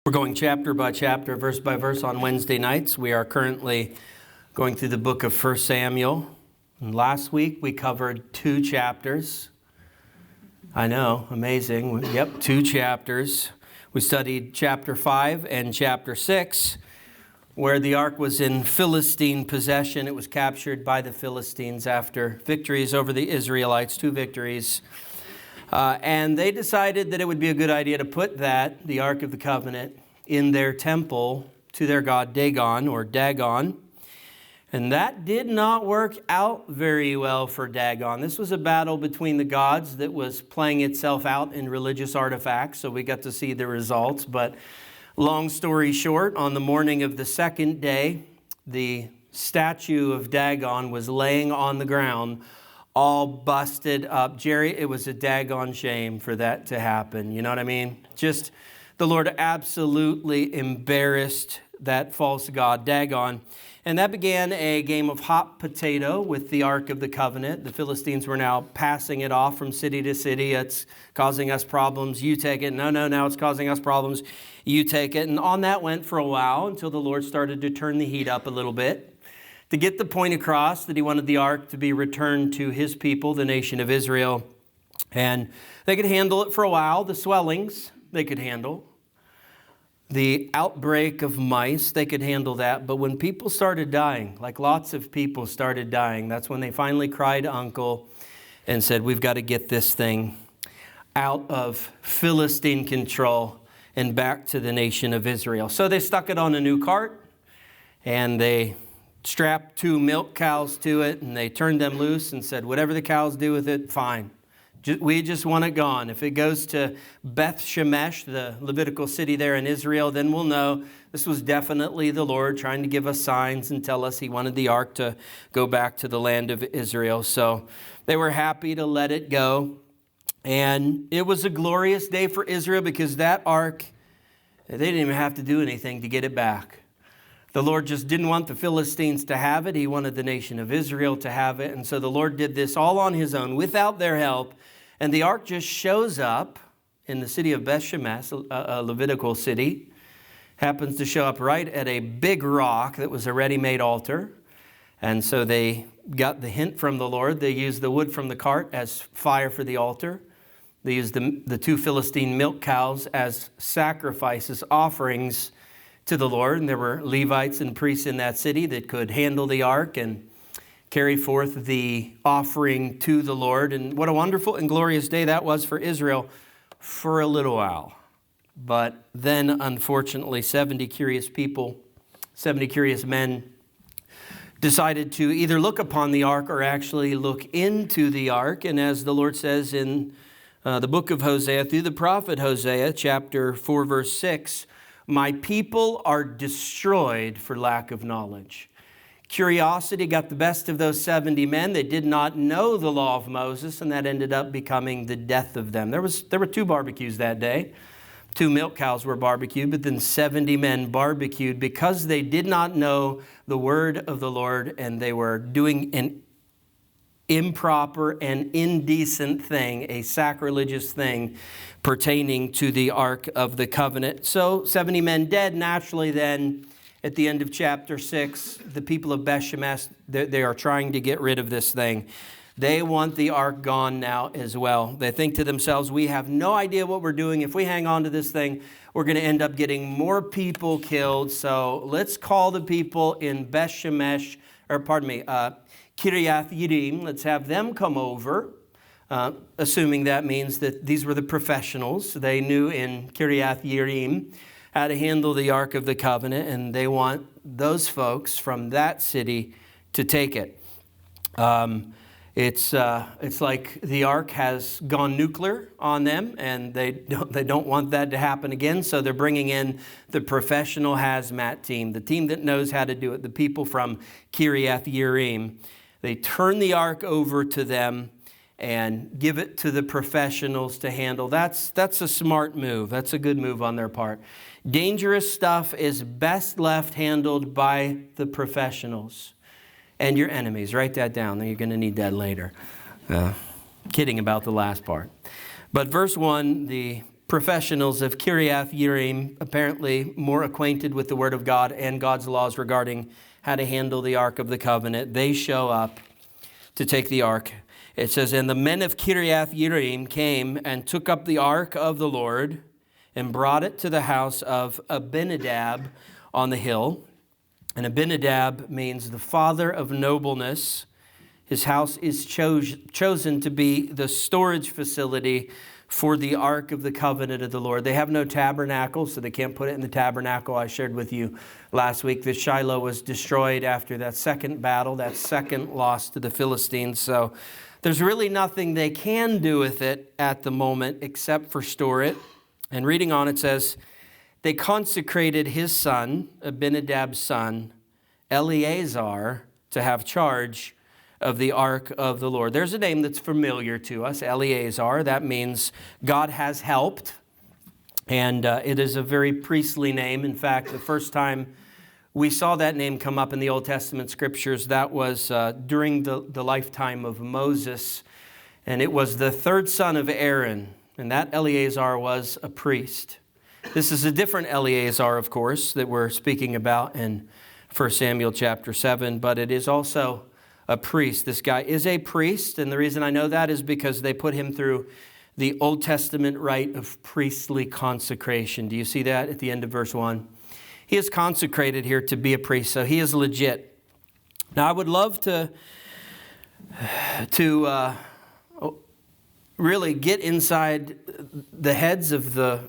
We're going chapter by chapter, verse by verse on Wednesday nights. We are currently going through the book of 1 Samuel. And last week we covered 2 chapters. I know, amazing. Yep, 2 chapters. We studied chapter 5 and chapter 6, where the ark was in Philistine possession. It was captured by the Philistines after victories over the Israelites, 2 victories. And they decided that it would be a good idea to put the Ark of the Covenant, in their temple to their god Dagon or Dagon. And that did not work out very well for Dagon. This was a battle between the gods that was playing itself out in religious artifacts, so we got to see the results. But long story short, on the morning of the second day, the statue of Dagon was laying on the ground, all busted up. Jerry, it was a daggone shame for that to happen. You know what I mean? Just the Lord absolutely embarrassed that false god, Dagon. And that began a game of hot potato with the Ark of the Covenant. The Philistines were now passing it off from city to city. It's causing us problems. You take it. No, now it's causing us problems. You take it. And on that went for a while until the Lord started to turn the heat up a little bit, to get the point across that he wanted the ark to be returned to his people, the nation of Israel. And they could handle it for a while. The swellings, they could handle. The outbreak of mice, they could handle that. But when people started dying, like lots of people started dying, that's when they finally cried uncle and said, we've got to get this thing out of Philistine control and back to the nation of Israel. So they stuck it on a new cart and they strapped 2 milk cows to it, and they turned them loose and said, whatever the cows do with it, fine. We just want it gone. If it goes to Beth Shemesh, the Levitical city there in Israel, then we'll know this was definitely the Lord trying to give us signs and tell us he wanted the ark to go back to the land of Israel. So they were happy to let it go. And it was a glorious day for Israel because that ark, they didn't even have to do anything to get it back. The Lord just didn't want the Philistines to have it. He wanted the nation of Israel to have it. And so the Lord did this all on his own without their help. And the ark just shows up in the city of Beth Shemesh, a Levitical city. Happens to show up right at a big rock that was a ready-made altar. And so they got the hint from the Lord. They used the wood from the cart as fire for the altar. They used the 2 Philistine milk cows as sacrifices, offerings to the Lord. And there were Levites and priests in that city that could handle the ark and carry forth the offering to the Lord. And what a wonderful and glorious day that was for Israel for a little while. But then, unfortunately, 70 curious men decided to either look upon the ark or actually look into the ark. And as the Lord says in the book of Hosea, through the prophet Hosea, chapter 4, verse 6, my people are destroyed for lack of knowledge. Curiosity got the best of those 70 men. They did not know the law of Moses, and that ended up becoming the death of them. There were 2 barbecues that day. 2 milk cows were barbecued, but then 70 men barbecued because they did not know the word of the Lord, and they were doing an improper and indecent thing, a sacrilegious thing pertaining to the Ark of the Covenant. So 70 men dead. Naturally then, at the end of chapter 6, the people of Beth Shemesh, they are trying to get rid of this thing. They want the ark gone now as well. They think to themselves, we have no idea what we're doing. If we hang on to this thing, we're going to end up getting more people killed. So let's call the people in Beth Shemesh, Kiriath Yearim. Let's have them come over, assuming that means that these were the professionals. They knew in Kiriath Yearim how to handle the Ark of the Covenant, and they want those folks from that city to take it. It's like the Ark has gone nuclear on them, and they don't want that to happen again. So they're bringing in the professional hazmat team, the team that knows how to do it, the people from Kiriath Yearim. They turn the Ark over to them and give it to the professionals to handle. That's a smart move. That's a good move on their part. Dangerous stuff is best left handled by the professionals and your enemies. Write that down. You're going to need that later. Kidding about the last part. But verse 1, the professionals of Kiriath Yearim, apparently more acquainted with the Word of God and God's laws regarding how to handle the Ark of the Covenant. They show up to take the Ark. It says, and the men of Kiriath Yearim came and took up the Ark of the Lord and brought it to the house of Abinadab on the hill. And Abinadab means the father of nobleness. His house is chosen to be the storage facility for the Ark of the Covenant of the Lord. They have no tabernacle, so they can't put it in the tabernacle. I shared with you last week that Shiloh was destroyed after that second battle, that second loss to the Philistines. So there's really nothing they can do with it at the moment except for store it. And reading on, it says, they consecrated his son, Abinadab's son, Eleazar, to have charge of the Ark of the Lord. There's a name that's familiar to us, Eleazar. That means God has helped. And it is a very priestly name. In fact, the first time we saw that name come up in the Old Testament scriptures, that was during the lifetime of Moses. And it was the third son of Aaron. And that Eleazar was a priest. This is a different Eleazar, of course, that we're speaking about in 1 Samuel chapter 7. But it is also a priest. This guy is a priest. And the reason I know that is because they put him through the Old Testament rite of priestly consecration. Do you see that at the end of verse 1? He is consecrated here to be a priest, so he is legit. Now, I would love to really get inside the heads of the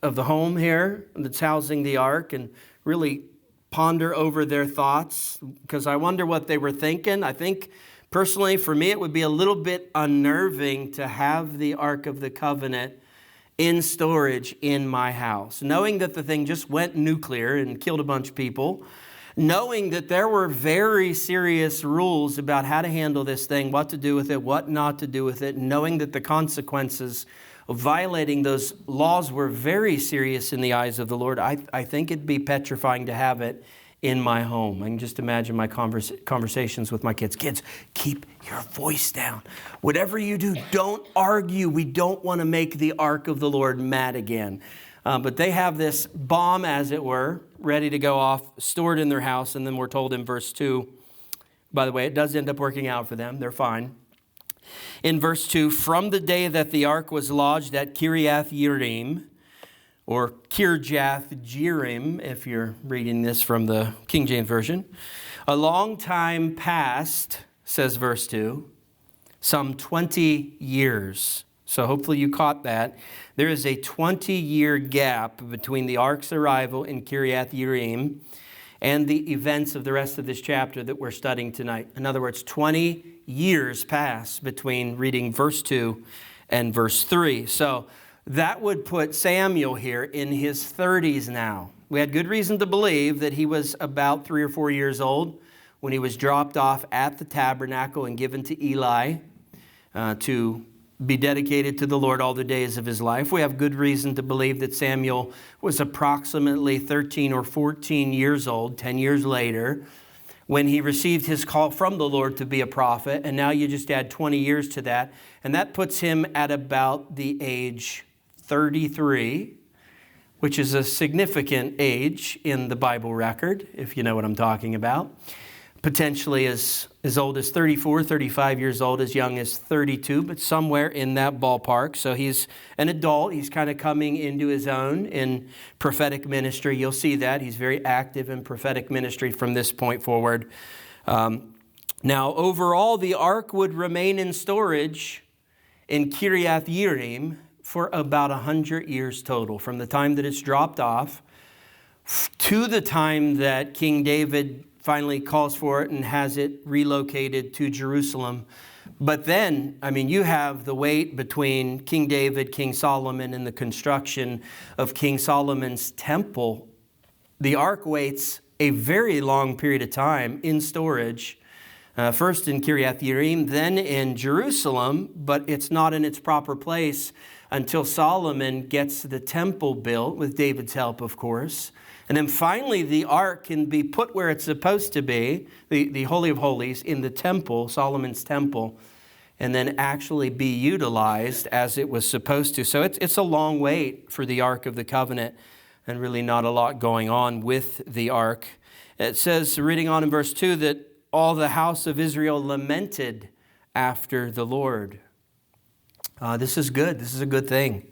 home here that's housing the ark and really ponder over their thoughts, because I wonder what they were thinking. I think personally, for me, it would be a little bit unnerving to have the Ark of the Covenant in storage in my house, knowing that the thing just went nuclear and killed a bunch of people, knowing that there were very serious rules about how to handle this thing, what to do with it, what not to do with it, knowing that the consequences of violating those laws were very serious in the eyes of the Lord. I think it'd be petrifying to have it in my home. I can just imagine my conversations with my kids. Kids, keep your voice down. Whatever you do, don't argue. We don't want to make the Ark of the Lord mad again. But they have this bomb, as it were, ready to go off, stored in their house. And then we're told in verse 2, by the way, it does end up working out for them. They're fine. In verse 2, from the day that the ark was lodged at Kiriath Yearim, or Kirjath Jearim, if you're reading this from the King James Version, a long time passed, says verse 2, some 20 years. So hopefully you caught that. There is a 20-year gap between the ark's arrival in Kiriath Yearim and the events of the rest of this chapter that we're studying tonight. In other words, 20 years pass between reading verse 2 and verse 3. So that would put Samuel here in his 30s now. We had good reason to believe that he was about 3 or 4 years old when he was dropped off at the tabernacle and given to Eli to be dedicated to the Lord all the days of his life. We have good reason to believe that Samuel was approximately 13 or 14 years old, 10 years later, when he received his call from the Lord to be a prophet. And now you just add 20 years to that. And that puts him at about the age 33, which is a significant age in the Bible record, if you know what I'm talking about. Potentially as old as 34, 35 years old, as young as 32, but somewhere in that ballpark. So he's an adult. He's kind of coming into his own in prophetic ministry. You'll see that. He's very active in prophetic ministry from this point forward. Now, overall, the ark would remain in storage in Kiriath Yearim for about 100 years total, from the time that it's dropped off to the time that King David finally calls for it and has it relocated to Jerusalem. But then, you have the wait between King David, King Solomon, and the construction of King Solomon's temple. The ark waits a very long period of time in storage, first in Kiriath Yearim, then in Jerusalem, but it's not in its proper place until Solomon gets the temple built, with David's help, of course. And then finally, the ark can be put where it's supposed to be, the Holy of Holies, in the temple, Solomon's temple. and then actually be utilized as it was supposed to. So it's a long wait for the Ark of the Covenant, and really not a lot going on with the Ark. It says, reading on in verse 2, that all the house of Israel lamented after the Lord. This is good. This is a good thing.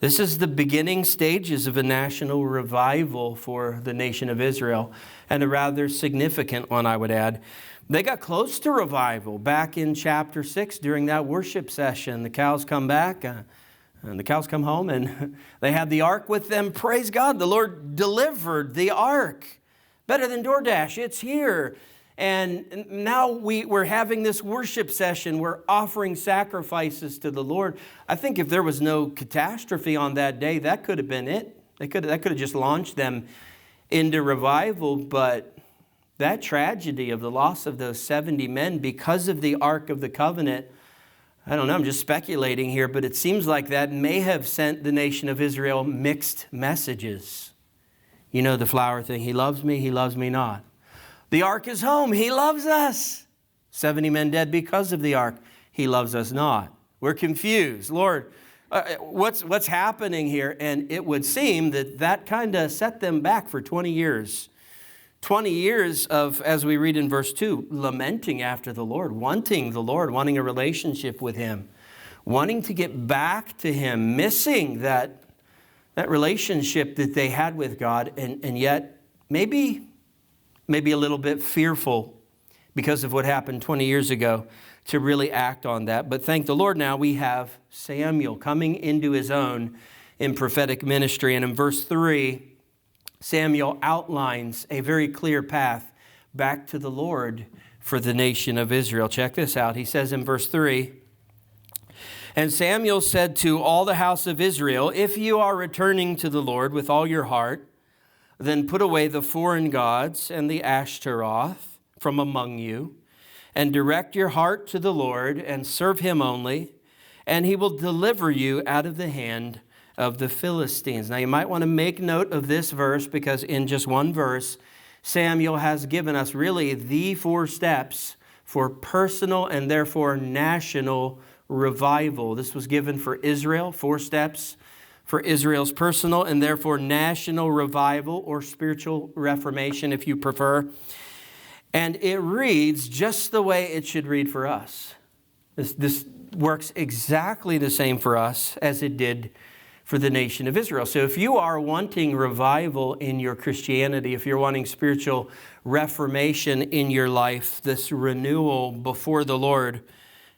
This is the beginning stages of a national revival for the nation of Israel, and a rather significant one, I would add. They got close to revival back in chapter 6 during that worship session. The cows come back, and the cows come home, and they had the ark with them. Praise God, the Lord delivered the ark. Better than DoorDash, it's here. And now we're having this worship session. We're offering sacrifices to the Lord. I think if there was no catastrophe on that day, that could have been it. That could have just launched them into revival. But that tragedy of the loss of those 70 men because of the Ark of the Covenant, I don't know, I'm just speculating here, but it seems like that may have sent the nation of Israel mixed messages. You know the flower thing, he loves me not. The ark is home. He loves us. 70 men dead because of the ark. He loves us not. We're confused. Lord, what's happening here? And it would seem that kind of set them back for 20 years. 20 years of, as we read in verse 2, lamenting after the Lord, wanting a relationship with Him, wanting to get back to Him, missing that relationship that they had with God, and yet maybe a little bit fearful because of what happened 20 years ago to really act on that. But thank the Lord, now we have Samuel coming into his own in prophetic ministry. And in verse 3, Samuel outlines a very clear path back to the Lord for the nation of Israel. Check this out. He says in verse 3, "And Samuel said to all the house of Israel, if you are returning to the Lord with all your heart, then put away the foreign gods and the Ashtaroth from among you, and direct your heart to the Lord, and serve Him only, and He will deliver you out of the hand of the Philistines." Now you might want to make note of this verse, because in just one verse, Samuel has given us really the 4 steps for personal and therefore national revival. This was given for Israel, 4 steps for Israel's personal and therefore national revival, or spiritual reformation if you prefer. And it reads just the way it should read for us. This works exactly the same for us as it did for the nation of Israel. So if you are wanting revival in your Christianity, if you're wanting spiritual reformation in your life, this renewal before the Lord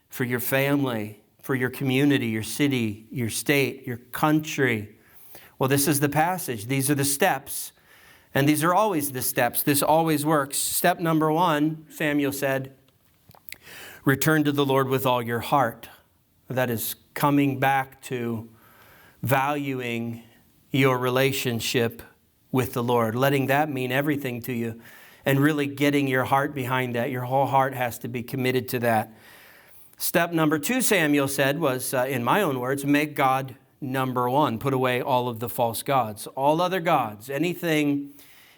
for your family, for your community, your city, your state, your country, well, this is the passage. These are the steps. And these are always the steps. This always works. Step number 1, Samuel said, return to the Lord with all your heart. That is coming back to valuing your relationship with the Lord, letting that mean everything to you, and really getting your heart behind that. Your whole heart has to be committed to that. Step number 2, Samuel said, was, in my own words, make God number 1. Put away all of the false gods, all other gods, anything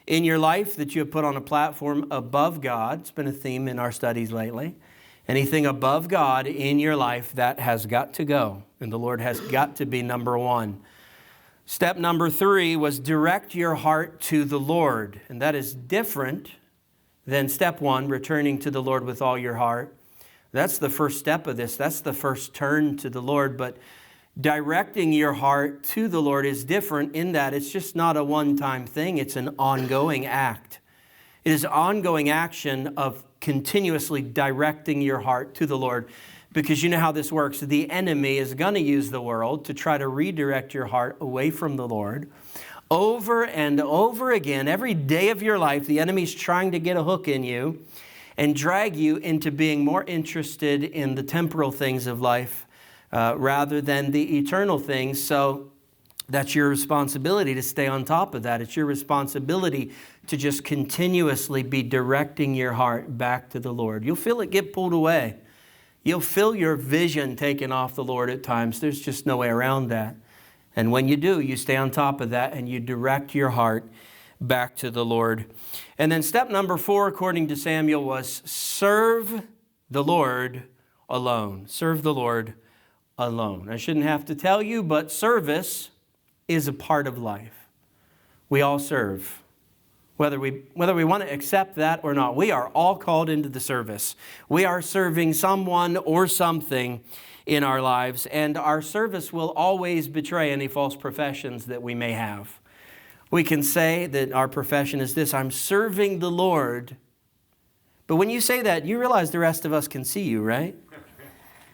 in your life that you have put on a platform above God. It's been a theme in our studies lately. Anything above God in your life, that has got to go. And the Lord has got to be number 1. Step number 3 was direct your heart to the Lord. And that is different than step 1, returning to the Lord with all your heart. That's the first step of this. That's the first turn to the Lord. But directing your heart to the Lord is different in that it's just not a one-time thing. It's an ongoing act. It is ongoing action of continuously directing your heart to the Lord. Because you know how this works. The enemy is going to use the world to try to redirect your heart away from the Lord. Over and over again, every day of your life, the enemy's trying to get a hook in you and drag you into being more interested in the temporal things of life rather than the eternal things. So that's your responsibility to stay on top of that. It's your responsibility to just continuously be directing your heart back to the Lord. You'll feel it get pulled away. You'll feel your vision taken off the Lord at times. There's just no way around that. And when you do, you stay on top of that and you direct your heart back to the Lord. And then step number 4, according to Samuel, was serve the Lord alone. Serve the Lord alone. I shouldn't have to tell you, but service is a part of life. We all serve. Whether we want to accept that or not, we are all called into the service. We are serving someone or something in our lives, and our service will always betray any false professions that we may have. We can say that our profession is this: I'm serving the Lord. But when you say that, you realize the rest of us can see you, right?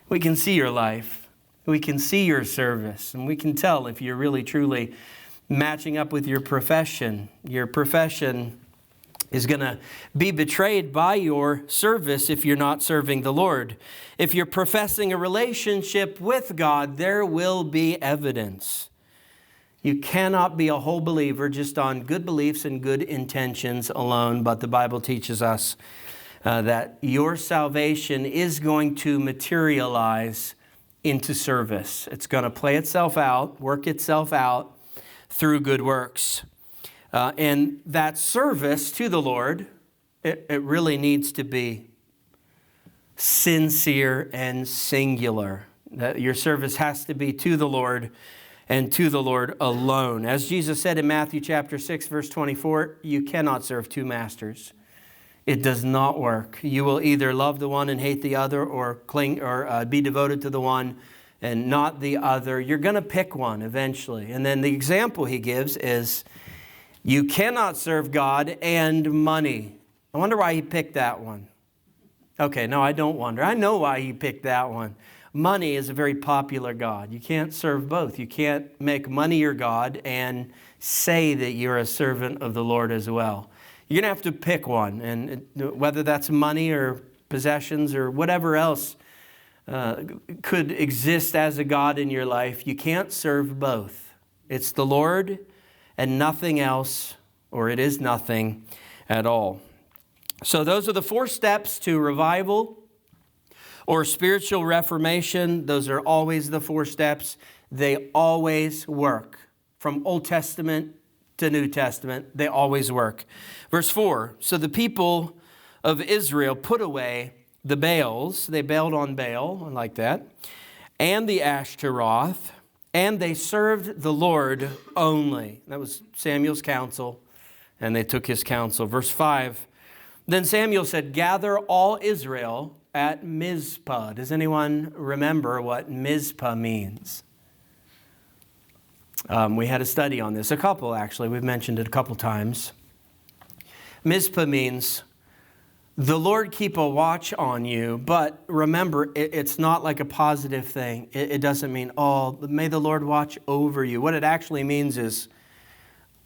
We can see your life. We can see your service, and we can tell if you're really, truly matching up with your profession. Your profession is going to be betrayed by your service if you're not serving the Lord. If you're professing a relationship with God, there will be evidence. You cannot be a whole believer just on good beliefs and good intentions alone, but the Bible teaches us that your salvation is going to materialize into service. It's going to play itself out, work itself out through good works. And that service to the Lord, it really needs to be sincere and singular. That your service has to be to the Lord and to the Lord alone. As Jesus said in Matthew chapter 6, verse 24, you cannot serve two masters. It does not work. You will either love the one and hate the other, or be devoted to the one and not the other. You're going to pick one eventually. And then the example he gives is, you cannot serve God and money. I wonder why he picked that one. Okay, no, I don't wonder. I know why he picked that one. Money is a very popular god. You can't serve both. You can't make money your god and say that you're a servant of the Lord as well. You're going to have to pick one, and whether that's money or possessions or whatever else could exist as a god in your life, you can't serve both. It's the Lord and nothing else, or it is nothing at all. So those are the 4 steps to revival or spiritual reformation. Those are always the 4 steps. They always work. From Old Testament to New Testament, they always work. Verse 4, so the people of Israel put away the Baals. They bailed on Baal, like that, and the Ashtaroth, and they served the Lord only. That was Samuel's counsel, and they took his counsel. Verse 5, then Samuel said, gather all Israel at Mizpah. Does anyone remember what Mizpah means? We had a study on this, a couple actually. We've mentioned it a couple times. Mizpah means the Lord keep a watch on you, but remember, it's not like a positive thing. It doesn't mean, oh, may the Lord watch over you. What it actually means is,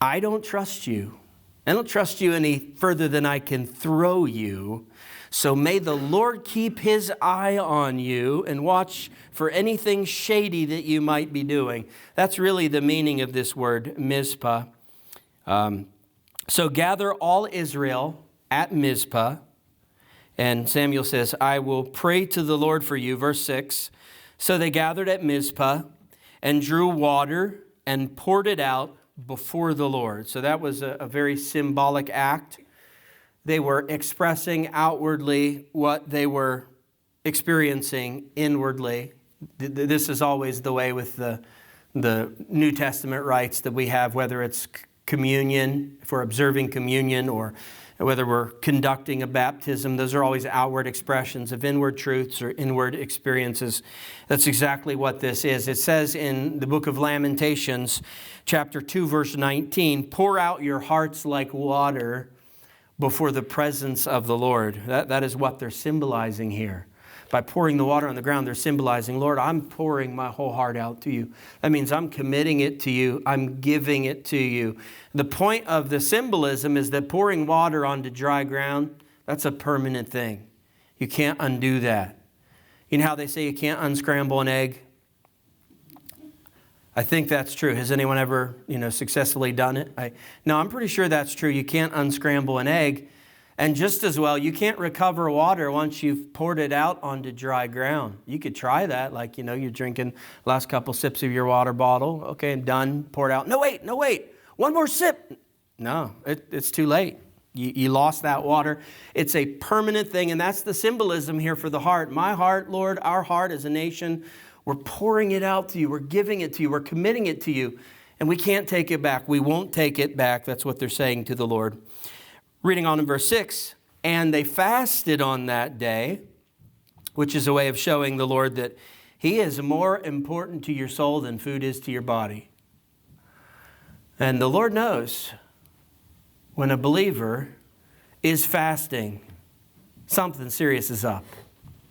I don't trust you. I don't trust you any further than I can throw you. So may the Lord keep his eye on you and watch for anything shady that you might be doing. That's really the meaning of this word, Mizpah. So gather all Israel at Mizpah. And Samuel says, I will pray to the Lord for you. Verse 6, so they gathered at Mizpah and drew water and poured it out before the Lord. So that was a very symbolic act. They were expressing outwardly what they were experiencing inwardly. This is always the way with the New Testament rites that we have, whether it's communion, if we're observing communion, or whether we're conducting a baptism. Those are always outward expressions of inward truths or inward experiences. That's exactly what this is. It says in the book of Lamentations, chapter 2, verse 19, pour out your hearts like water before the presence of the Lord. That is what they're symbolizing here. By pouring the water on the ground, they're symbolizing, Lord, I'm pouring my whole heart out to you. That means I'm committing it to you. I'm giving it to you. The point of the symbolism is that pouring water onto dry ground, that's a permanent thing. You can't undo that. You know how they say you can't unscramble an egg? I think that's true. Has anyone ever, successfully done it? No, I'm pretty sure that's true. You can't unscramble an egg. And just as well, you can't recover water once you've poured it out onto dry ground. You could try that, like, you're drinking the last couple sips of your water bottle. Okay, done, poured out. No, wait, one more sip. No, it's too late. You lost that water. It's a permanent thing, and that's the symbolism here for the heart. My heart, Lord, our heart as a nation, we're pouring it out to you. We're giving it to you. We're committing it to you, and we can't take it back. We won't take it back. That's what they're saying to the Lord. Reading on in verse 6, and they fasted on that day, which is a way of showing the Lord that He is more important to your soul than food is to your body. And the Lord knows when a believer is fasting, something serious is up.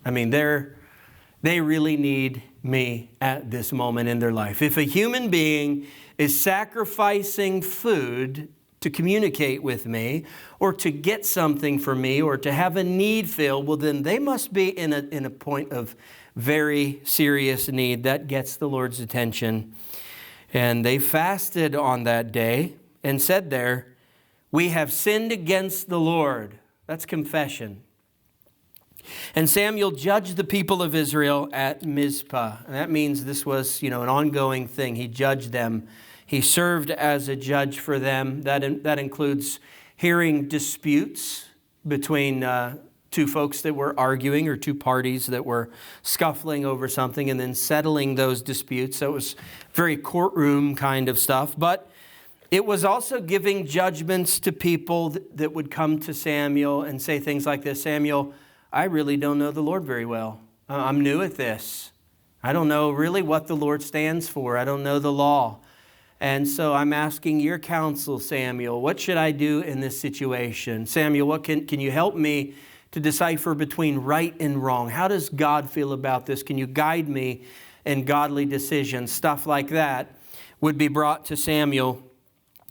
I mean, they really need me at this moment in their life. If a human being is sacrificing food to communicate with me or to get something from me or to have a need filled, well, then they must be in a point of very serious need. That gets the Lord's attention. And they fasted on that day and said there, we have sinned against the Lord. That's confession. And Samuel judged the people of Israel at Mizpah. And that means this was, an ongoing thing. He judged them. He served as a judge for them. That includes hearing disputes between two folks that were arguing or two parties that were scuffling over something and then settling those disputes. So it was very courtroom kind of stuff. But it was also giving judgments to people that would come to Samuel and say things like this. Samuel, I really don't know the Lord very well. I'm new at this. I don't know really what the Lord stands for. I don't know the law. And so I'm asking your counsel, Samuel. What should I do in this situation? Samuel, what can you help me to decipher between right and wrong? How does God feel about this? Can you guide me in godly decisions? Stuff like that would be brought to Samuel.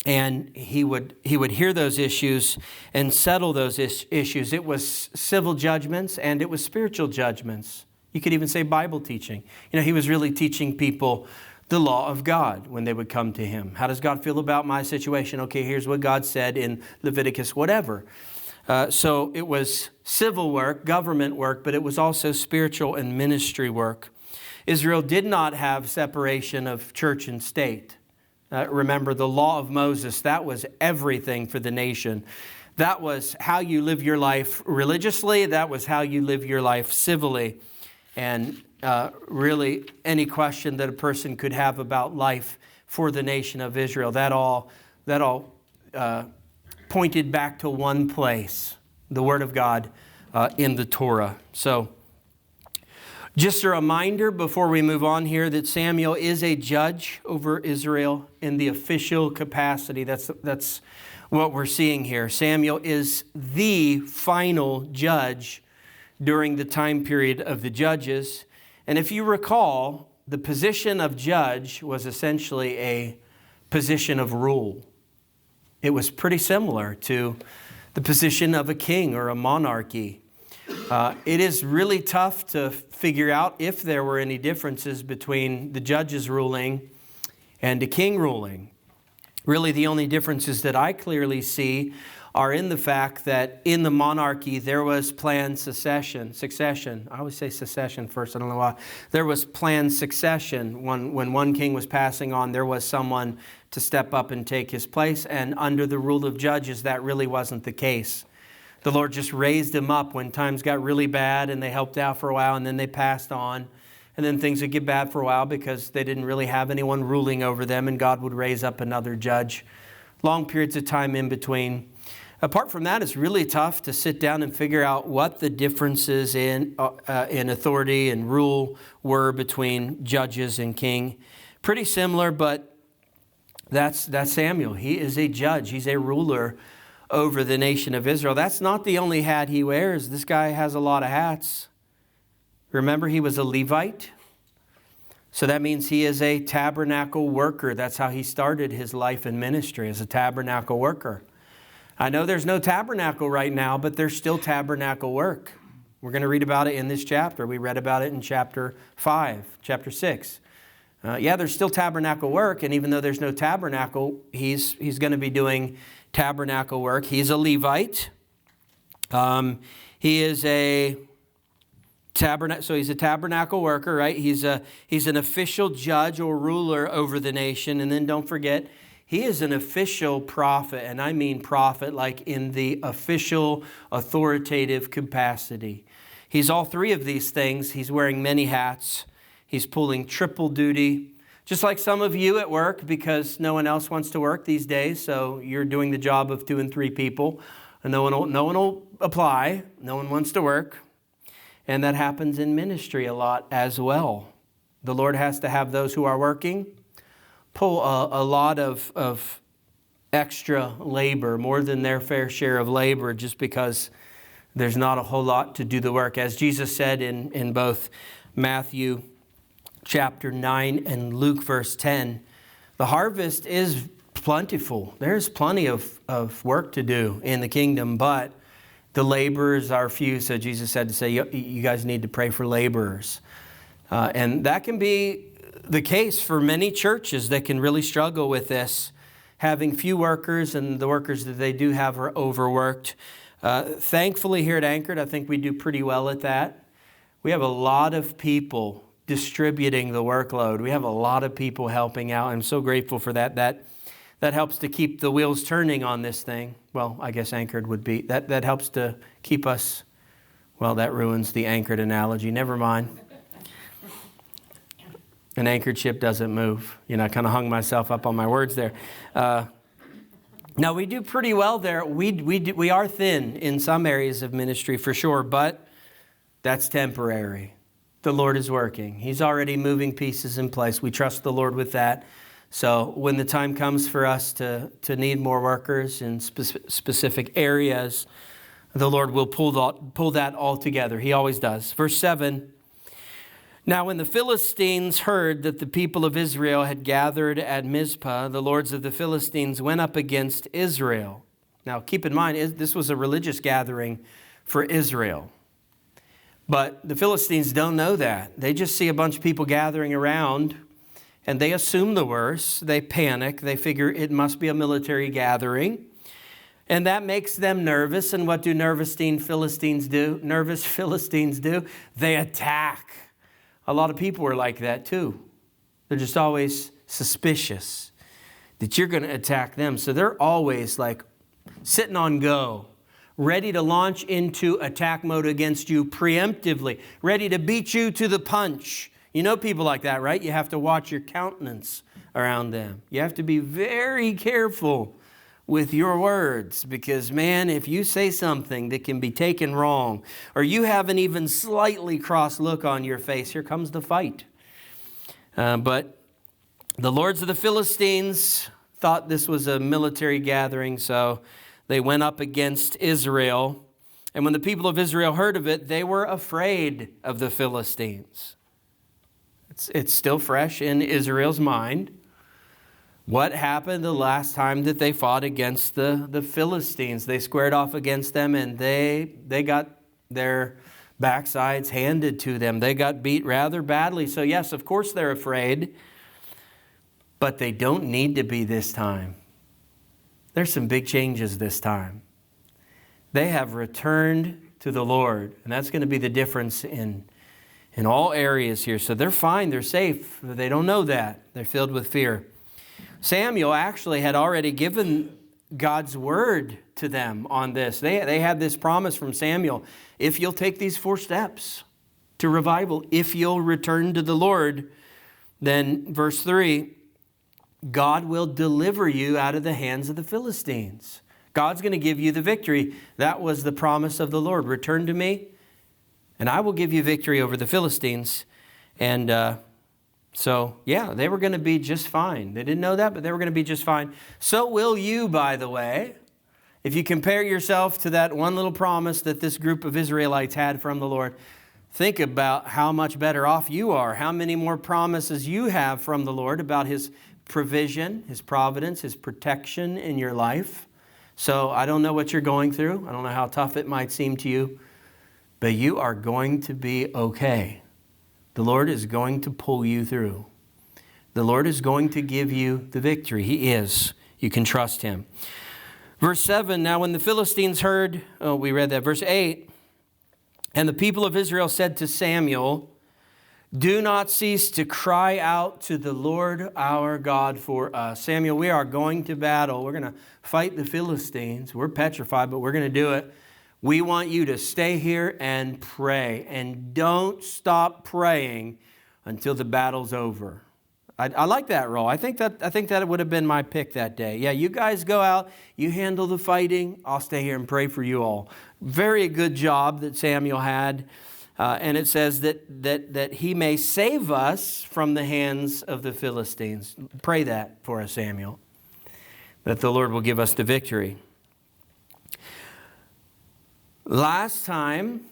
And he would hear those issues and settle those issues. It was civil judgments and it was spiritual judgments. You could even say Bible teaching. He was really teaching people the law of God when they would come to him. How does God feel about my situation? Okay, here's what God said in Leviticus, whatever. So it was civil work, government work, but it was also spiritual and ministry work. Israel did not have separation of church and state. Remember, the law of Moses, that was everything for the nation. That was how you live your life religiously. That was how you live your life civilly. And really, any question that a person could have about life for the nation of Israel, that all pointed back to one place, the Word of God in the Torah. So, just a reminder before we move on here that Samuel is a judge over Israel in the official capacity. That's what we're seeing here. Samuel is the final judge during the time period of the judges. And if you recall, the position of judge was essentially a position of rule. It was pretty similar to the position of a king or a monarchy. It is really tough to figure out if there were any differences between the judge's ruling and the king ruling. Really, the only differences that I clearly see are in the fact that in the monarchy there was planned succession. I always say secession first, I don't know why. There was planned succession. When one king was passing on, there was someone to step up and take his place. And under the rule of judges, that really wasn't the case. The Lord just raised them up when times got really bad and they helped out for a while and then they passed on. And then things would get bad for a while because they didn't really have anyone ruling over them, and God would raise up another judge. Long periods of time in between. Apart from that, it's really tough to sit down and figure out what the differences in authority and rule were between judges and king. Pretty similar, but that's Samuel. He is a judge. He's a ruler over the nation of Israel. That's not the only hat he wears. This guy has a lot of hats. Remember, he was a Levite. So that means he is a tabernacle worker. That's how he started his life in ministry, as a tabernacle worker. I know there's no tabernacle right now, but there's still tabernacle work. We're going to read about it in this chapter. We read about it in chapter 5, chapter 6. There's still tabernacle work, and even though there's no tabernacle, he's going to be doing tabernacle work. He's a Levite. He is a so he's a tabernacle worker, right? He's an official judge or ruler over the nation. And then don't forget, He is an official prophet, and I mean prophet like in the official authoritative capacity. He's all three of these things. He's wearing many hats. He's pulling triple duty, just like some of you at work, because no one else wants to work these days, so you're doing the job of 2 and 3 people, and no one will apply. No one wants to work. And that happens in ministry a lot as well. The Lord has to have those who are working pull a lot of extra labor, more than their fair share of labor, just because there's not a whole lot to do the work. As Jesus said in both Matthew chapter 9 and Luke verse 10, the harvest is plentiful. There's plenty of work to do in the kingdom, but the laborers are few. So Jesus had to say, you guys need to pray for laborers. And that can be the case for many churches that can really struggle with this, having few workers, and the workers that they do have are overworked. Thankfully here at Anchored, I think we do pretty well at that. We have a lot of people distributing the workload. We have a lot of people helping out. I'm so grateful for that. That helps to keep the wheels turning on this thing. Well, I guess Anchored would be. That helps to keep us, well, that ruins the Anchored analogy. Never mind. An anchored ship doesn't move. I kind of hung myself up on my words there. Now, we do pretty well there. We are thin in some areas of ministry for sure, but that's temporary. The Lord is working. He's already moving pieces in place. We trust the Lord with that. So when the time comes for us to need more workers in specific areas, the Lord will pull that all together. He always does. Verse 7. Now, when the Philistines heard that the people of Israel had gathered at Mizpah, the lords of the Philistines went up against Israel. Now, keep in mind, this was a religious gathering for Israel. But the Philistines don't know that. They just see a bunch of people gathering around, and they assume the worst. They panic. They figure it must be a military gathering. And that makes them nervous. And what do nervous Philistines do? They attack. A lot of people are like that too. They're just always suspicious that you're going to attack them. So they're always like sitting on go, ready to launch into attack mode against you preemptively, ready to beat you to the punch. You know people like that, right? You have to watch your countenance around them. You have to be very careful with your words, because man, if you say something that can be taken wrong, or you have an even slightly cross look on your face, here comes the fight. But the lords of the Philistines thought this was a military gathering, so they went up against Israel. And when the people of Israel heard of it, they were afraid of the Philistines. It's still fresh in Israel's mind. What happened the last time that they fought against the Philistines? They squared off against them, and they got their backsides handed to them. They got beat rather badly. So yes, of course they're afraid, but they don't need to be this time. There's some big changes this time. They have returned to the Lord, and that's going to be the difference in all areas here. So they're fine, they're safe. They don't know that. They're filled with fear. Samuel actually had already given God's word to them on this. They had this promise from Samuel. If you'll take these 4 steps to revival, if you'll return to the Lord, then verse 3, God will deliver you out of the hands of the Philistines. God's going to give you the victory. That was the promise of the Lord. Return to me, and I will give you victory over the Philistines. And so, yeah, they were going to be just fine. They didn't know that, but they were going to be just fine. So will you, by the way. If you compare yourself to that one little promise that this group of Israelites had from the Lord, think about how much better off you are, how many more promises you have from the Lord about His provision, His providence, His protection in your life. So I don't know what you're going through. I don't know how tough it might seem to you, but you are going to be okay. The Lord is going to pull you through. The Lord is going to give you the victory. He is. You can trust Him. Verse 7, now when the Philistines heard, we read that. Verse 8, and the people of Israel said to Samuel, Do not cease to cry out to the Lord our God for us. Samuel, we are going to battle. We're going to fight the Philistines. We're petrified, but we're going to do it. We want you to stay here and pray. And don't stop praying until the battle's over. I like that role. I think that would have been my pick that day. Yeah, you guys go out. You handle the fighting. I'll stay here and pray for you all. Very good job that Samuel had. And it says that he may save us from the hands of the Philistines. Pray that for us, Samuel, that the Lord will give us the victory. Last time,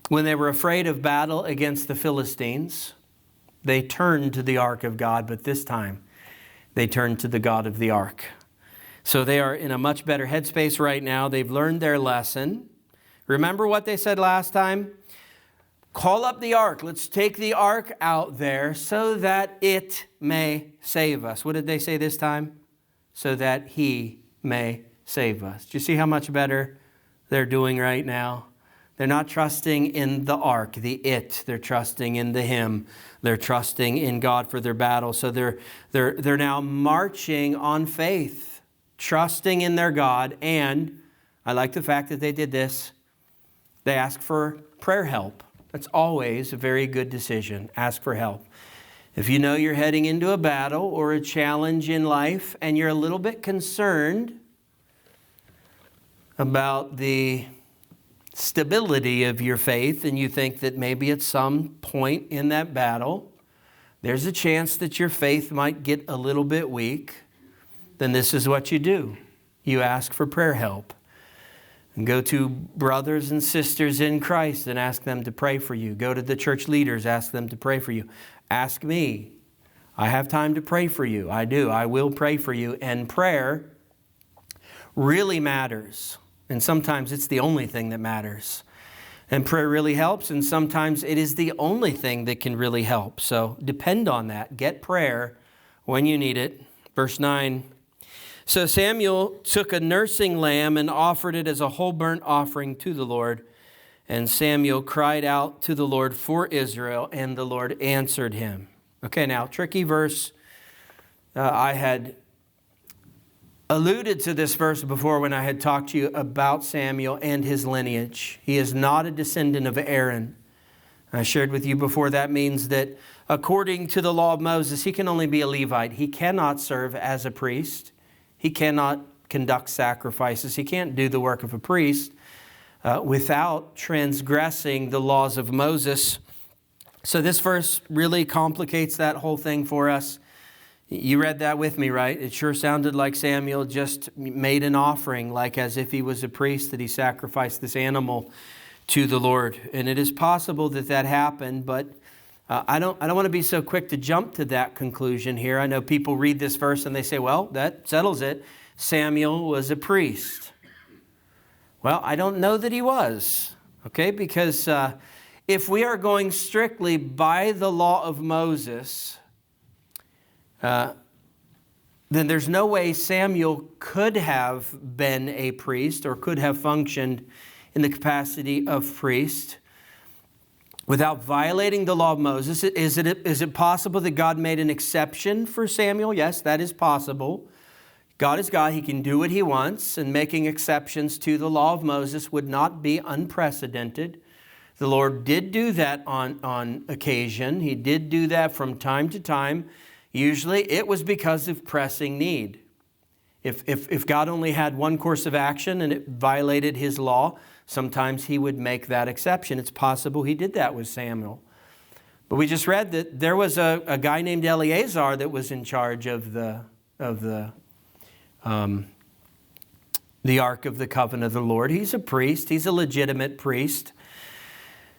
when they were afraid of battle against the Philistines, they turned to the ark of God, but this time they turned to the God of the ark. So they are in a much better headspace right now. They've learned their lesson. Remember what they said last time? Call up the ark. Let's take the ark out there so that it may save us. What did they say this time? So that he may save us. Do you see how much better they're doing right now? They're not trusting in the ark, the it. They're trusting in the him. They're trusting in God for their battle. So they're now marching on faith, trusting in their God. And I like the fact that they did this. They ask for prayer help. That's always a very good decision. Ask for help. If you know you're heading into a battle or a challenge in life and you're a little bit concerned about the stability of your faith and you think that maybe at some point in that battle there's a chance that your faith might get a little bit weak, then this is what you do. You ask for prayer help. And go to brothers and sisters in Christ and ask them to pray for you. Go to the church leaders, ask them to pray for you. Ask me. I have time to pray for you. I do. I will pray for you. And prayer really matters. And sometimes it's the only thing that matters. And prayer really helps. And sometimes it is the only thing that can really help. So depend on that. Get prayer when you need it. Verse 9. So Samuel took a nursing lamb and offered it as a whole burnt offering to the Lord. And Samuel cried out to the Lord for Israel, and the Lord answered him. Okay, now, tricky verse. I had alluded to this verse before when I had talked to you about Samuel and his lineage. He is not a descendant of Aaron. I shared with you before that means that according to the law of Moses, he can only be a Levite. He cannot serve as a priest. He cannot conduct sacrifices. He can't do the work of a priest without transgressing the laws of Moses. So this verse really complicates that whole thing for us. You read that with me, right? It sure sounded like Samuel just made an offering, like as if he was a priest, that he sacrificed this animal to the Lord. And it is possible that that happened, but I don't want to be so quick to jump to that conclusion here. I know people read this verse and they say, well, that settles it. Samuel was a priest. Well, I don't know that he was, okay? Because if we are going strictly by the law of Moses, then there's no way Samuel could have been a priest or could have functioned in the capacity of priest without violating the law of Moses. Is it possible that God made an exception for Samuel? Yes, that is possible. God is God. He can do what he wants, and making exceptions to the law of Moses would not be unprecedented. The Lord did do that on occasion. He did do that from time to time. Usually it was because of pressing need. If God only had one course of action and it violated his law, sometimes he would make that exception. It's possible he did that with Samuel. But we just read that there was a guy named Eleazar that was in charge of the Ark of the Covenant of the Lord. He's a priest. He's a legitimate priest.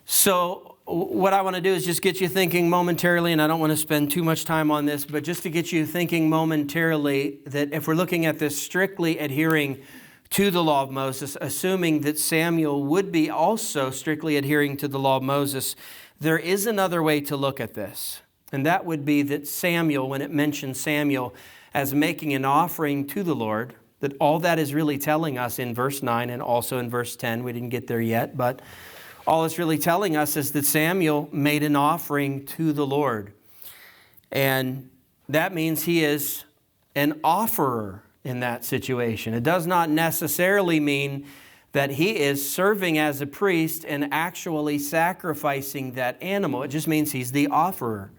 So what I want to do is just get you thinking momentarily, and I don't want to spend too much time on this, but just to get you thinking momentarily that if we're looking at this strictly adhering to the law of Moses, assuming that Samuel would be also strictly adhering to the law of Moses, there is another way to look at this. And that would be that Samuel, when it mentions Samuel as making an offering to the Lord, that all that is really telling us in verse 9 and also in verse 10, we didn't get there yet, but All it's really telling us is that Samuel made an offering to the Lord. And that means he is an offerer in that situation. It does not necessarily mean that he is serving as a priest and actually sacrificing that animal. It just means he's the offerer.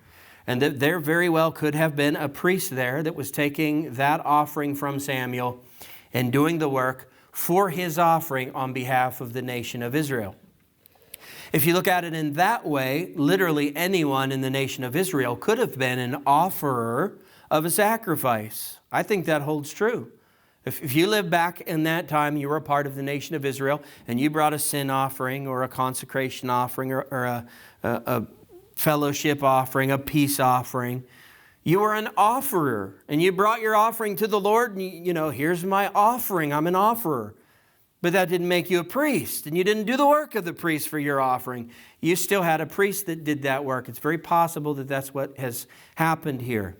And that there very well could have been a priest there that was taking that offering from Samuel and doing the work for his offering on behalf of the nation of Israel. If you look at it in that way, literally anyone in the nation of Israel could have been an offerer of a sacrifice. I think that holds true. If you live back in that time, you were a part of the nation of Israel, and you brought a sin offering or a consecration offering or a fellowship offering, a peace offering, you were an offerer, and you brought your offering to the Lord, and you know, here's my offering, I'm an offerer. But that didn't make you a priest, and you didn't do the work of the priest for your offering. You still had a priest that did that work. It's very possible that that's what has happened here.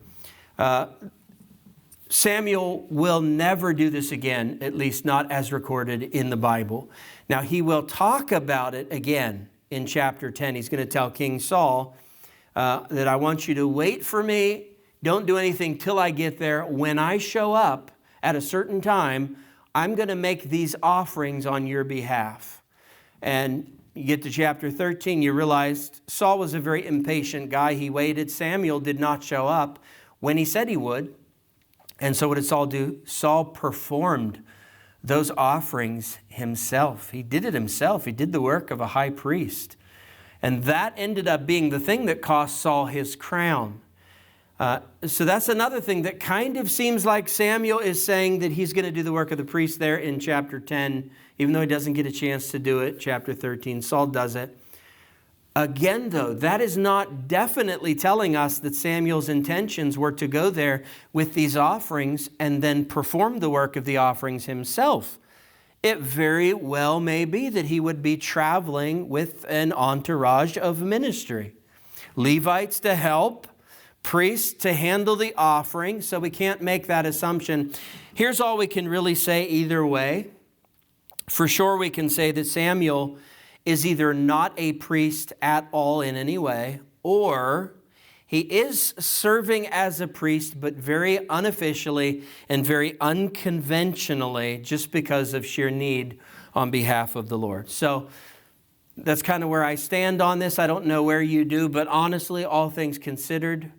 Samuel will never do this again, at least not as recorded in the Bible. Now, he will talk about it again in chapter 10. He's going to tell King Saul that I want you to wait for me. Don't do anything till I get there. When I show up at a certain time, I'm going to make these offerings on your behalf. And you get to chapter 13, you realize Saul was a very impatient guy. He waited. Samuel did not show up when he said he would. And so what did Saul do? Saul performed those offerings himself. He did it himself. He did the work of a high priest. And that ended up being the thing that cost Saul his crown. So that's another thing that kind of seems like Samuel is saying that he's going to do the work of the priest there in chapter 10, even though he doesn't get a chance to do it. Chapter 13, Saul does it. Again, though, that is not definitely telling us that Samuel's intentions were to go there with these offerings and then perform the work of the offerings himself. It very well may be that he would be traveling with an entourage of ministry. Levites to help, priests to handle the offering, so we can't make that assumption. Here's all we can really say either way. For sure we can say that Samuel is either not a priest at all in any way, or he is serving as a priest, but very unofficially and very unconventionally, just because of sheer need on behalf of the Lord. So that's kind of where I stand on this. I don't know where you do, but honestly, all things considered,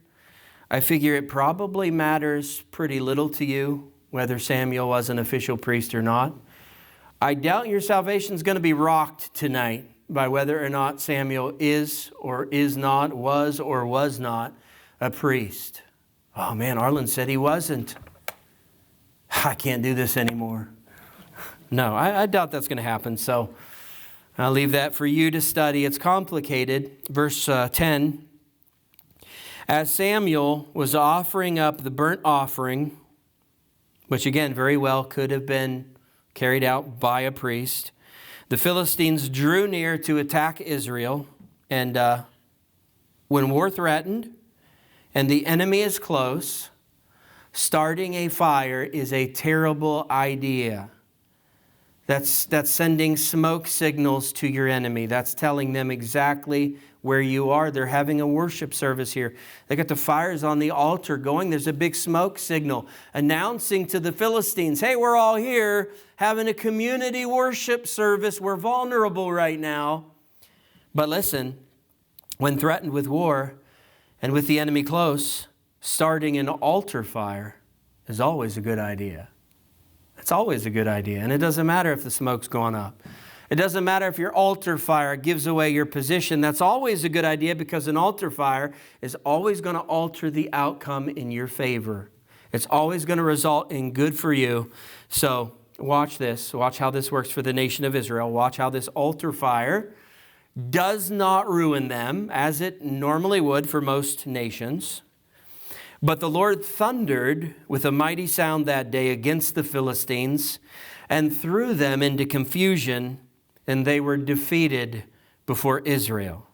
I figure it probably matters pretty little to you whether Samuel was an official priest or not. I doubt your salvation is going to be rocked tonight by whether or not Samuel is or is not, was or was not a priest. Oh man, Arlyn said he wasn't. I can't do this anymore. No, I doubt that's going to happen. So I'll leave that for you to study. It's complicated. Verse 10. As Samuel was offering up the burnt offering, which again very well could have been carried out by a priest, the Philistines drew near to attack Israel. And when war threatened and the enemy is close, starting a fire is a terrible idea. That's sending smoke signals to your enemy. That's telling them exactly where you are. They're having a worship service here. They got the fires on the altar going. There's a big smoke signal announcing to the Philistines, hey, we're all here having a community worship service. We're vulnerable right now. But listen, when threatened with war and with the enemy close, starting an altar fire is always a good idea. It's always a good idea. And it doesn't matter if the smoke's going up. It doesn't matter if your altar fire gives away your position. That's always a good idea, because an altar fire is always going to alter the outcome in your favor. It's always going to result in good for you. So watch this. Watch how this works for the nation of Israel. Watch how this altar fire does not ruin them, as it normally would for most nations. But the Lord thundered with a mighty sound that day against the Philistines and threw them into confusion, and they were defeated before Israel.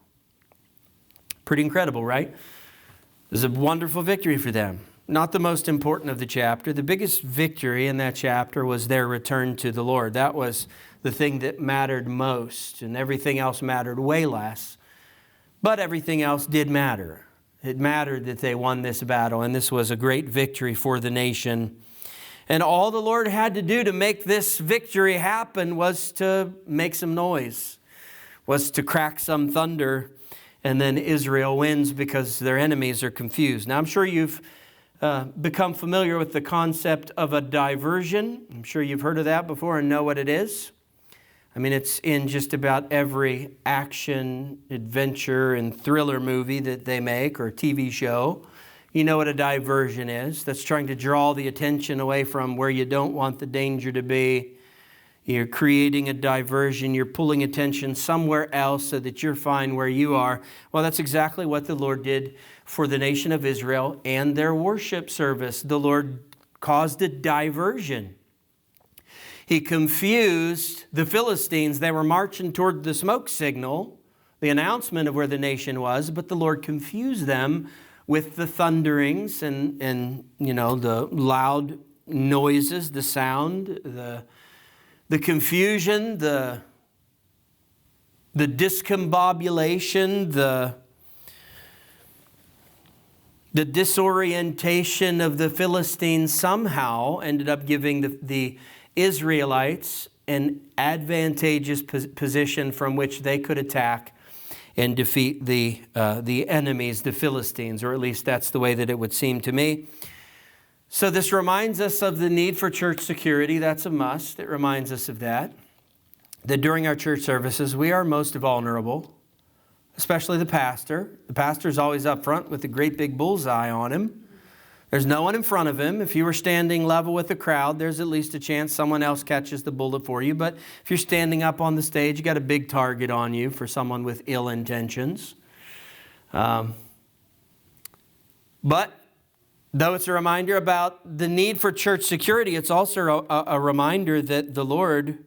Pretty incredible, right? It was a wonderful victory for them. not the most important of the chapter. The biggest victory in that chapter was their return to the Lord. That was the thing that mattered most, and everything else mattered way less. But everything else did matter. It mattered that they won this battle, and this was a great victory for the nation. And all the Lord had to do to make this victory happen was to make some noise, was to crack some thunder, and then Israel wins because their enemies are confused. Now, I'm sure you've become familiar with the concept of a diversion. I'm sure you've heard of that before and know what it is. I mean, it's in just about every action, adventure, and thriller movie that they make or TV show. You know what a diversion is. That's trying to draw the attention away from where you don't want the danger to be. You're creating a diversion. You're pulling attention somewhere else so that you're fine where you are. Well, that's exactly what the Lord did for the nation of Israel and their worship service. The Lord caused a diversion. He confused the Philistines. They were marching toward the smoke signal, the announcement of where the nation was, but the Lord confused them with the thunderings and the loud noises, the sound, the confusion, the discombobulation, the disorientation of the Philistines somehow ended up giving the Israelites an advantageous position from which they could attack and defeat the enemies, the Philistines, or at least that's the way that it would seem to me. So this reminds us of the need for church security. That's a must. It reminds us of that during our church services, we are most vulnerable, especially the pastor. The pastor is always up front with a great big bullseye on him. There's no one in front of him. If you were standing level with the crowd, there's at least a chance someone else catches the bullet for you. But if you're standing up on the stage, you got a big target on you for someone with ill intentions. But though it's a reminder about the need for church security, it's also a reminder that the Lord,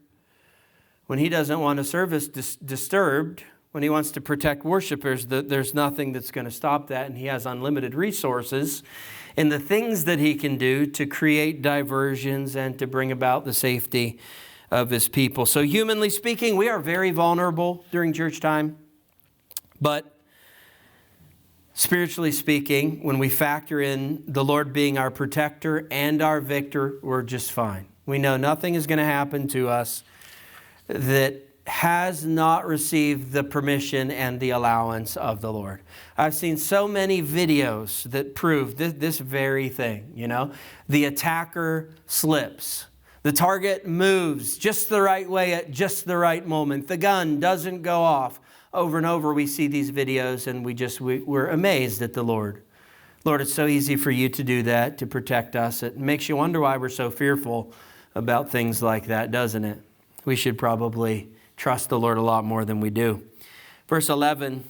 when He doesn't want a service disturbed, when He wants to protect worshipers, there's nothing that's going to stop that, and He has unlimited resources in the things that He can do to create diversions and to bring about the safety of His people. So humanly speaking, we are very vulnerable during church time, but spiritually speaking, when we factor in the Lord being our protector and our victor, we're just fine. We know nothing is going to happen to us that has not received the permission and the allowance of the Lord. I've seen so many videos that prove this very thing, The attacker slips. The target moves just the right way at just the right moment. The gun doesn't go off. Over and over we see these videos and we're amazed at the Lord. Lord, it's so easy for you to do that, to protect us. It makes you wonder why we're so fearful about things like that, doesn't it? We should probably trust the Lord a lot more than we do. Verse 11,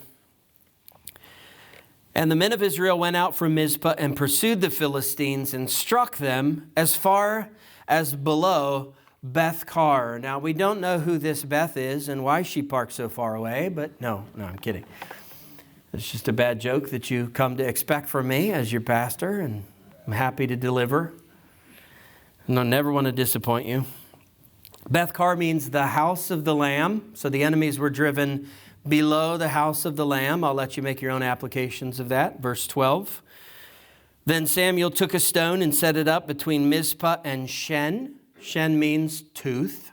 and the men of Israel went out from Mizpah and pursued the Philistines and struck them as far as below Beth-kar. Now, we don't know who this Beth is and why she parked so far away, but no, I'm kidding. It's just a bad joke that you come to expect from me as your pastor, and I'm happy to deliver. And I never want to disappoint you. Beth-kar means the house of the Lamb. So the enemies were driven below the house of the Lamb. I'll let you make your own applications of that. Verse 12. Then Samuel took a stone and set it up between Mizpah and Shen. Shen means tooth.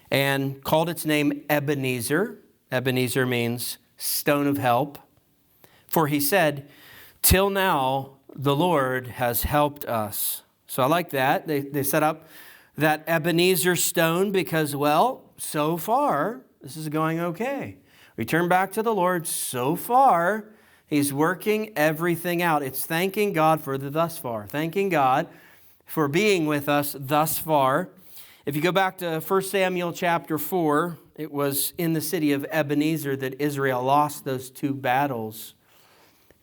And called its name Ebenezer. Ebenezer means stone of help. For he said, till now the Lord has helped us. So I like that. They set up that Ebenezer stone because, so far, this is going okay. We turn back to the Lord. So far, He's working everything out. It's thanking God for the thus far. Thanking God for being with us thus far. If you go back to 1 Samuel chapter 4, it was in the city of Ebenezer that Israel lost those two battles.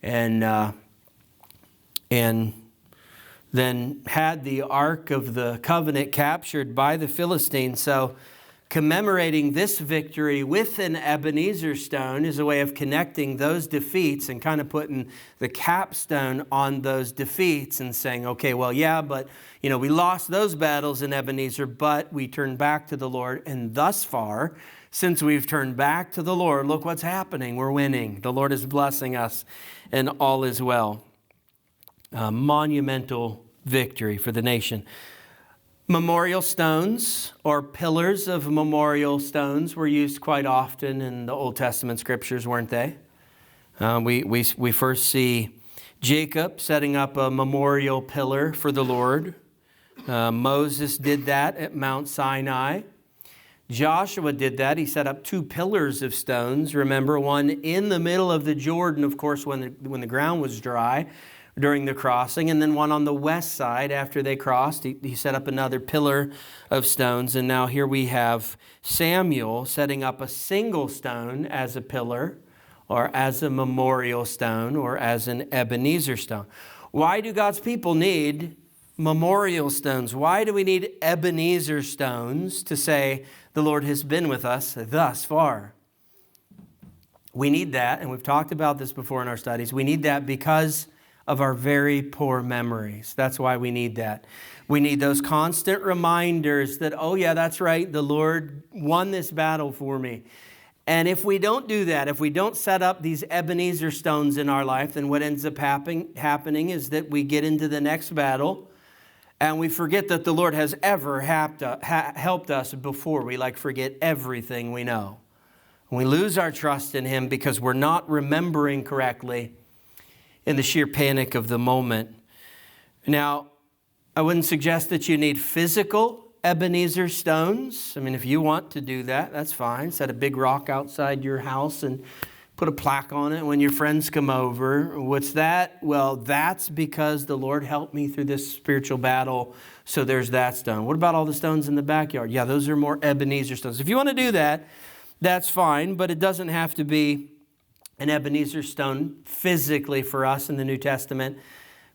And then had the Ark of the Covenant captured by the Philistines. So commemorating this victory with an Ebenezer stone is a way of connecting those defeats and kind of putting the capstone on those defeats and saying, okay, well, yeah, but we lost those battles in Ebenezer, but we turned back to the Lord. And thus far, since we've turned back to the Lord, look what's happening. We're winning. The Lord is blessing us, and all is well. A monumental victory for the nation. Memorial stones or pillars of memorial stones were used quite often in the Old Testament scriptures, weren't they? We first see Jacob setting up a memorial pillar for the Lord. Moses did that at Mount Sinai. Joshua did that. He set up 2 pillars of stones. Remember, one in the middle of the Jordan, of course, when the ground was dry, during the crossing, and then one on the west side after they crossed. He set up another pillar of stones, and now here we have Samuel setting up a single stone as a pillar, or as a memorial stone, or as an Ebenezer stone. Why do God's people need memorial stones? Why do we need Ebenezer stones to say the Lord has been with us thus far? We need that, and we've talked about this before in our studies. We need that because of our very poor memories. That's why we need that. We need those constant reminders that, oh yeah, that's right, the Lord won this battle for me. And if we don't do that, if we don't set up these Ebenezer stones in our life, then what ends up happening is that we get into the next battle and we forget that the Lord has ever helped us before. We forget everything we know. We lose our trust in Him because we're not remembering correctly in the sheer panic of the moment. Now, I wouldn't suggest that you need physical Ebenezer stones. I mean, if you want to do that, that's fine. Set a big rock outside your house and put a plaque on it when your friends come over. What's that? Well, that's because the Lord helped me through this spiritual battle, so there's that stone. What about all the stones in the backyard? Yeah, those are more Ebenezer stones. If you want to do that, that's fine, but it doesn't have to be an Ebenezer stone physically for us in the New Testament.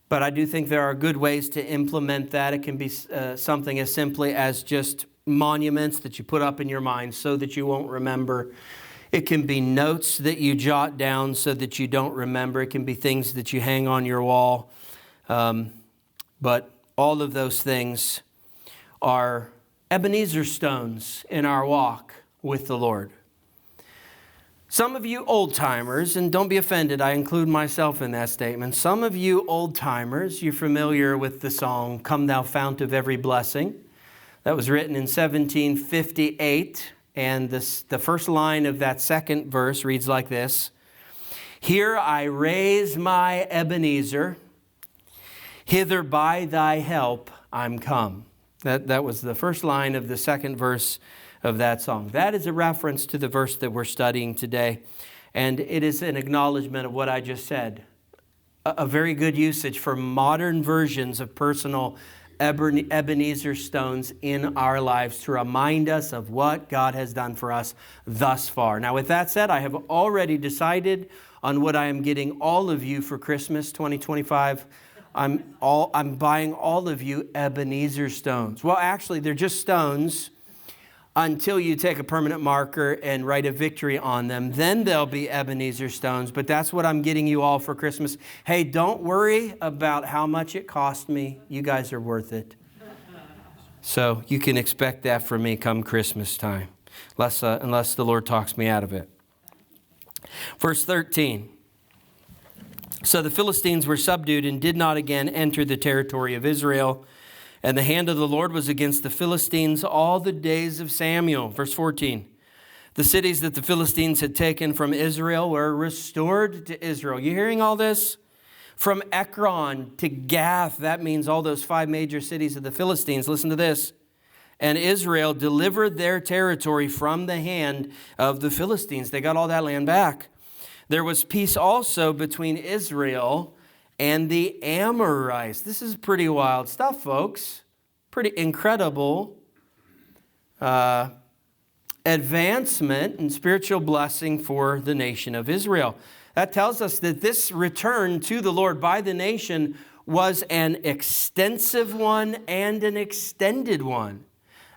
But I do think there are good ways to implement that. It can be something as simply as just monuments that you put up in your mind so that you won't remember. It can be notes that you jot down so that you don't remember. It can be things that you hang on your wall. But all of those things are Ebenezer stones in our walk with the Lord. Some of you old-timers, and don't be offended, I include myself in that statement. Some of you old-timers, you're familiar with the song, Come Thou Fount of Every Blessing. That was written in 1758, and the first line of that second verse reads like this: Here I raise my Ebenezer, hither by thy help I'm come. That was the first line of the second verse of that song. That is a reference to the verse that we're studying today, and it is an acknowledgement of what I just said. A very good usage for modern versions of personal Ebenezer stones in our lives to remind us of what God has done for us thus far. Now, with that said, I have already decided on what I am getting all of you for Christmas 2025. I'm buying all of you Ebenezer stones. Well, actually, they're just stones until you take a permanent marker and write a victory on them. Then they'll be Ebenezer stones, but that's what I'm getting you all for Christmas. Hey, don't worry about how much it cost me. You guys are worth it. So you can expect that from me come Christmas time, unless the Lord talks me out of it. Verse 13. So the Philistines were subdued and did not again enter the territory of Israel. And the hand of the Lord was against the Philistines all the days of Samuel. Verse 14. The cities that the Philistines had taken from Israel were restored to Israel. You hearing all this? From Ekron to Gath. That means all those 5 major cities of the Philistines. Listen to this. And Israel delivered their territory from the hand of the Philistines. They got all that land back. There was peace also between Israel and the Amorites. This is pretty wild stuff, folks. Pretty incredible advancement and spiritual blessing for the nation of Israel. That tells us that this return to the Lord by the nation was an extensive one and an extended one.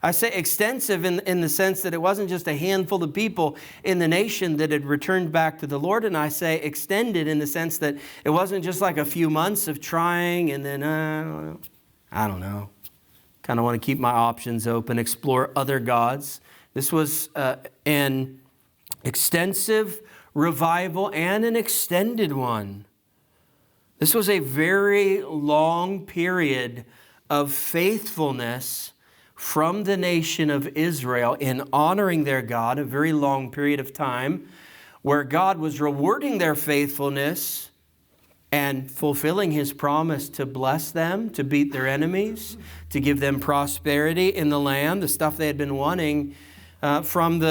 I say extensive in the sense that it wasn't just a handful of people in the nation that had returned back to the Lord. And I say extended in the sense that it wasn't just like a few months of trying and then, I don't know. Kind of want to keep my options open, explore other gods. This was an extensive revival and an extended one. This was a very long period of faithfulness from the nation of Israel in honoring their God, a very long period of time where God was rewarding their faithfulness and fulfilling His promise to bless them, to beat their enemies, to give them prosperity in the land, the stuff they had been wanting from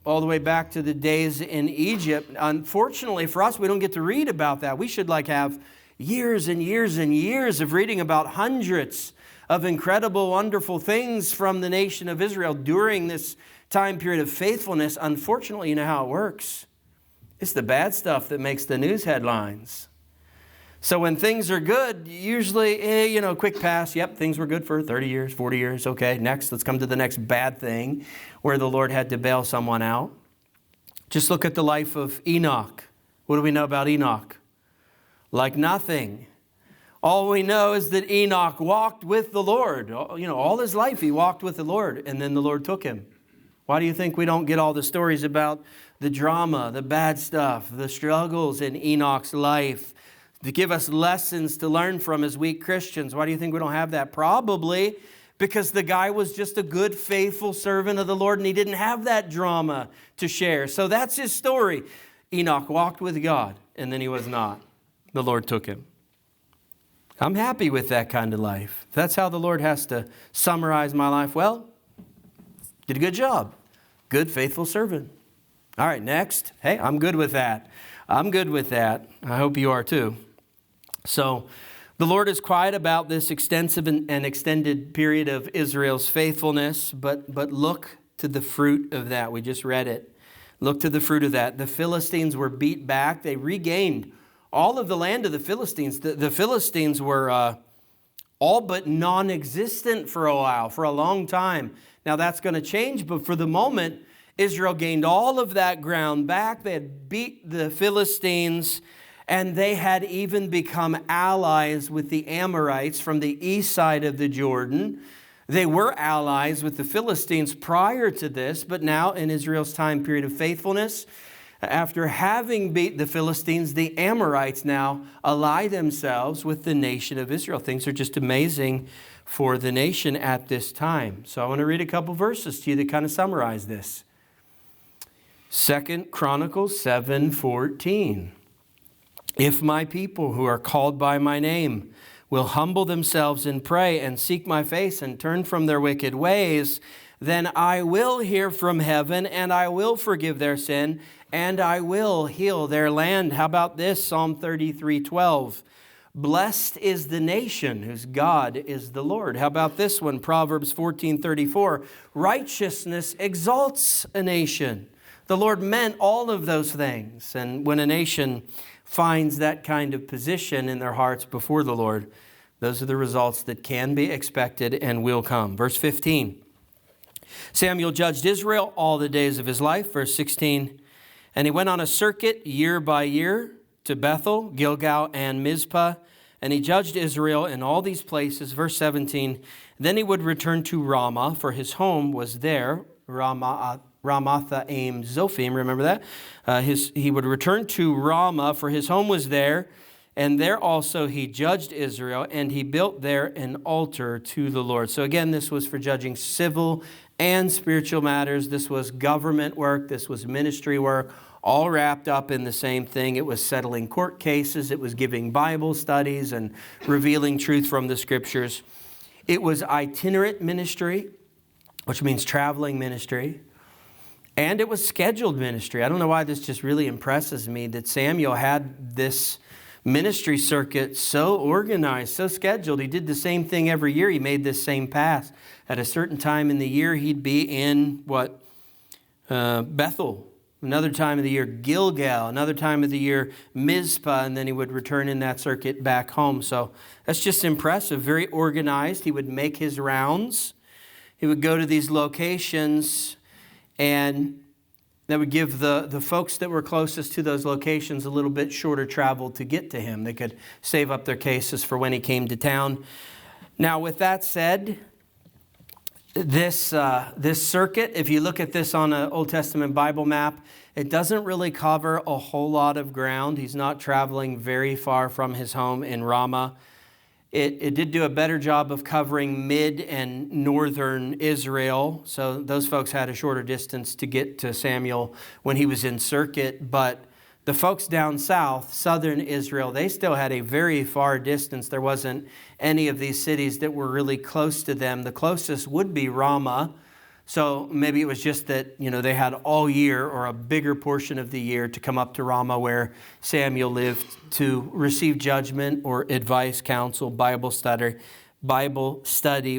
all the way back to the days in Egypt. Unfortunately for us, we don't get to read about that. We should have years and years and years of reading about hundreds of incredible, wonderful things from the nation of Israel during this time period of faithfulness. Unfortunately, you know how it works. It's the bad stuff that makes the news headlines. So when things are good, usually, quick pass. Yep, things were good for 30 years, 40 years. Okay, next, let's come to the next bad thing where the Lord had to bail someone out. Just look at the life of Enoch. What do we know about Enoch? Like nothing. All we know is that Enoch walked with the Lord. All his life he walked with the Lord, and then the Lord took him. Why do you think we don't get all the stories about the drama, the bad stuff, the struggles in Enoch's life to give us lessons to learn from as weak Christians? Why do you think we don't have that? Probably because the guy was just a good, faithful servant of the Lord, and he didn't have that drama to share. So that's his story. Enoch walked with God, and then he was not. The Lord took him. I'm happy with that kind of life. If that's how the Lord has to summarize my life, well, did a good job. Good, faithful servant. All right, next. Hey, I'm good with that. I'm good with that. I hope you are too. So the Lord is quiet about this extensive and extended period of Israel's faithfulness, but look to the fruit of that. We just read it. Look to the fruit of that. The Philistines were beat back. They regained all of the land of the Philistines. The Philistines were all but non-existent for a while, for a long time. Now that's going to change, but for the moment, Israel gained all of that ground back. They had beat the Philistines, and they had even become allies with the Amorites from the east side of the Jordan. They were allies with the Philistines prior to this, but now in Israel's time period of faithfulness, after having beat the Philistines, the Amorites now ally themselves with the nation of Israel. Things are just amazing for the nation at this time. So I want to read a couple verses to you that kind of summarize this. 2 Chronicles 7:14. If my people who are called by my name will humble themselves and pray and seek my face and turn from their wicked ways, then I will hear from heaven and I will forgive their sin and I will heal their land. How about this? Psalm 33:12. Blessed is the nation whose God is the Lord. How about this one? Proverbs 14:34. Righteousness exalts a nation. The Lord meant all of those things. And when a nation finds that kind of position in their hearts before the Lord, those are the results that can be expected and will come. Verse 15. Samuel judged Israel all the days of his life. Verse 16. And he went on a circuit year by year to Bethel, Gilgal, and Mizpah. And he judged Israel in all these places. Verse 17. Then he would return to Ramah, for his home was there. Ramathaim Zophim, remember that? He would return to Ramah, for his home was there. And there also he judged Israel, and he built there an altar to the Lord. So again, this was for judging civil and spiritual matters. This was government work. This was ministry work, all wrapped up in the same thing. It was settling court cases. It was giving Bible studies and revealing truth from the Scriptures. It was itinerant ministry, which means traveling ministry. And it was scheduled ministry. I don't know why this just really impresses me that Samuel had this ministry circuit so organized, so scheduled. He did the same thing every year. He made this same path. At a certain time in the year, he'd be in Bethel. Another time of the year, Gilgal. Another time of the year, Mizpah. And then he would return in that circuit back home. So that's just impressive. Very organized. He would make his rounds. he would go to these locations, and that would give the folks that were closest to those locations a little bit shorter travel to get to him. They could save up their cases for when he came to town. Now, with that said, this circuit, if you look at this on an Old Testament Bible map, it doesn't really cover a whole lot of ground. He's not traveling very far from his home in Ramah. It did do a better job of covering mid and northern Israel. So those folks had a shorter distance to get to Samuel when he was in circuit. But the folks down south, southern Israel, they still had a very far distance. There wasn't any of these cities that were really close to them. The closest would be Ramah. So maybe it was just that, they had all year or a bigger portion of the year to come up to Ramah where Samuel lived to receive judgment or advice, counsel, Bible study,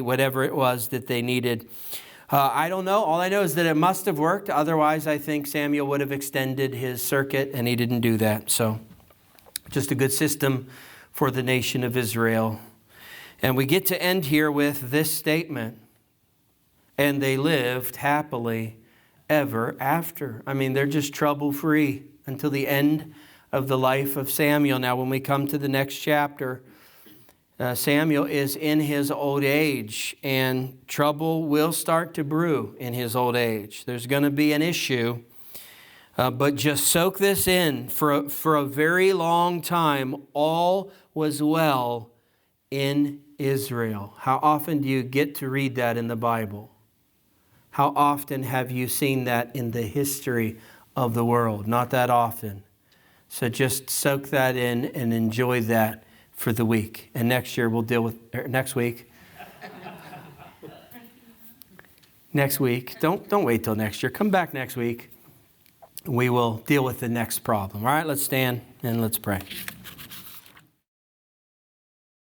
whatever it was that they needed. I don't know. All I know is that it must have worked. Otherwise, I think Samuel would have extended his circuit, and he didn't do that. So just a good system for the nation of Israel. And we get to end here with this statement. And they lived happily ever after. I mean, they're just trouble-free until the end of the life of Samuel. Now, when we come to the next chapter, Samuel is in his old age, and trouble will start to brew in his old age. There's going to be an issue, but just soak this in. For a very long time, all was well in Israel. How often do you get to read that in the Bible? How often have you seen that in the history of the world? Not that often. So just soak that in and enjoy that for the week. And next year we'll deal with, next week. Next week. Don't wait till next year. Come back next week. We will deal with the next problem. All right, let's stand and let's pray.